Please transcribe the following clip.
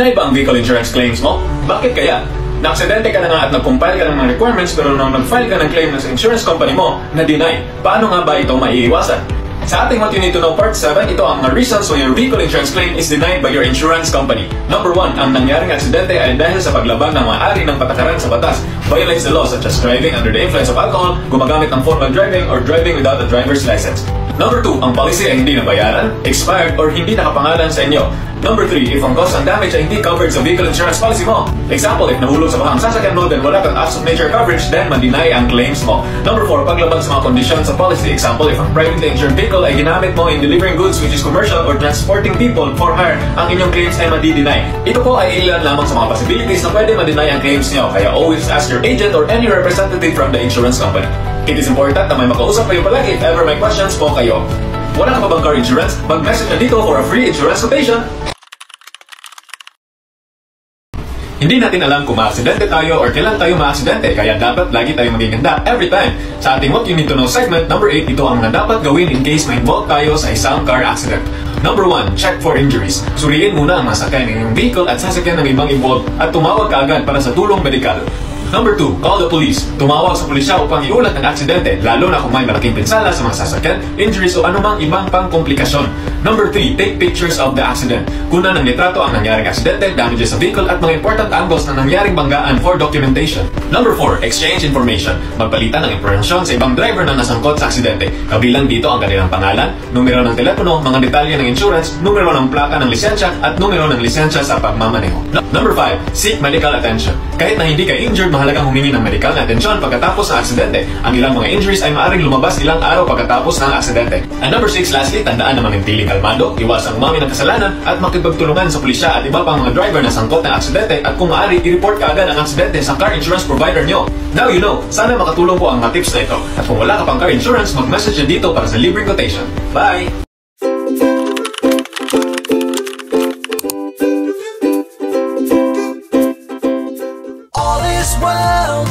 Deny ba ang vehicle insurance claims mo? Bakit kaya? Naaksidente ka na nga at nag-compile ka ng mga requirements pero nung nag-file ka ng claim ng insurance company mo, na-deny. Paano nga ba ito maiiwasan? Sa ating What You Need to Know Part 7, ito ang mga reasons why your vehicle insurance claim is denied by your insurance company. Number 1, ang nangyaring aksidente ay dahil sa paglabag ng maaari ng patakaran sa batas. Violates the law such as driving under the influence of alcohol, gumagamit ng phone while driving, or driving without a driver's license. Number 2, ang policy ay hindi nabayaran, expired, or hindi nakapangalan sa inyo. Number 3, if ang cause ng damage ay hindi covered sa vehicle insurance policy mo. Example, if nahulog sa bahang sasakyan mo then wala kang acts of nature coverage, then ma-deny ang claims mo. Number 4, paglabag sa mga kondisyon sa policy. Example, if ang privately insured vehicle ay ginamit mo in delivering goods which is commercial or transporting people for hire, ang inyong claims ay ma-deny. Ito po ay ilan lamang sa mga possibilities na pwede ma-deny ang claims niyo, kaya always ask your agent or any representative from the insurance company. It is important na may makausap kayo palagi if ever may questions po kayo. Wala ka pa bang car insurance? Mag-message na dito for a free insurance quotation. Hindi natin alam kung ma-aksidente tayo or kailan tayo ma-aksidente, kaya dapat lagi tayo maging handa every time. Sa ating What You Need to Know segment, number 8, ito ang dapat gawin in case ma-involve tayo sa isang car accident. Number 1, check for injuries. Suriin muna ang masakay ng iyong vehicle at sasakyan ng ibang involved at tumawag ka agad para sa tulong medikal. Number 2, call the police. Tumawag sa pulisya upang iulat ng aksidente, lalo na kung may malaking pinsala sa mga sasakyan, injuries o anumang ibang pangkomplikasyon. Number 3, take pictures of the accident. Kunan ng litrato ang nangyaring aksidente, damages sa vehicle at mga important angles na nangyaring banggaan for documentation. Number 4, exchange information. Magpalitan ng impormasyon sa ibang driver na nasangkot sa aksidente. Kabilang dito ang kanilang pangalan, numero ng telepono, mga detalye ng insurance, numero ng plaka ng lisensya at numero ng lisensya sa pagmamaneho. Number 5, seek medical attention. Kahit na hindi ka injured, mahalagang humingi ng medical na atensyon pagkatapos ng aksidente. Ang ilang mga injuries ay maaaring lumabas ilang araw pagkatapos ng aksidente. And number 6, lastly, tandaan na manatiling kalmado, iwasang umami ng kasalanan at makipagtulungan sa pulisya at iba pang mga driver na sangkot ng aksidente at kung maaari, i-report ka agad ang aksidente sa car insurance provider nyo. Now you know, sana makatulong po ang mga tips na ito. At kung wala ka pang car insurance, mag-message na dito para sa libreng quotation. Bye! All is well.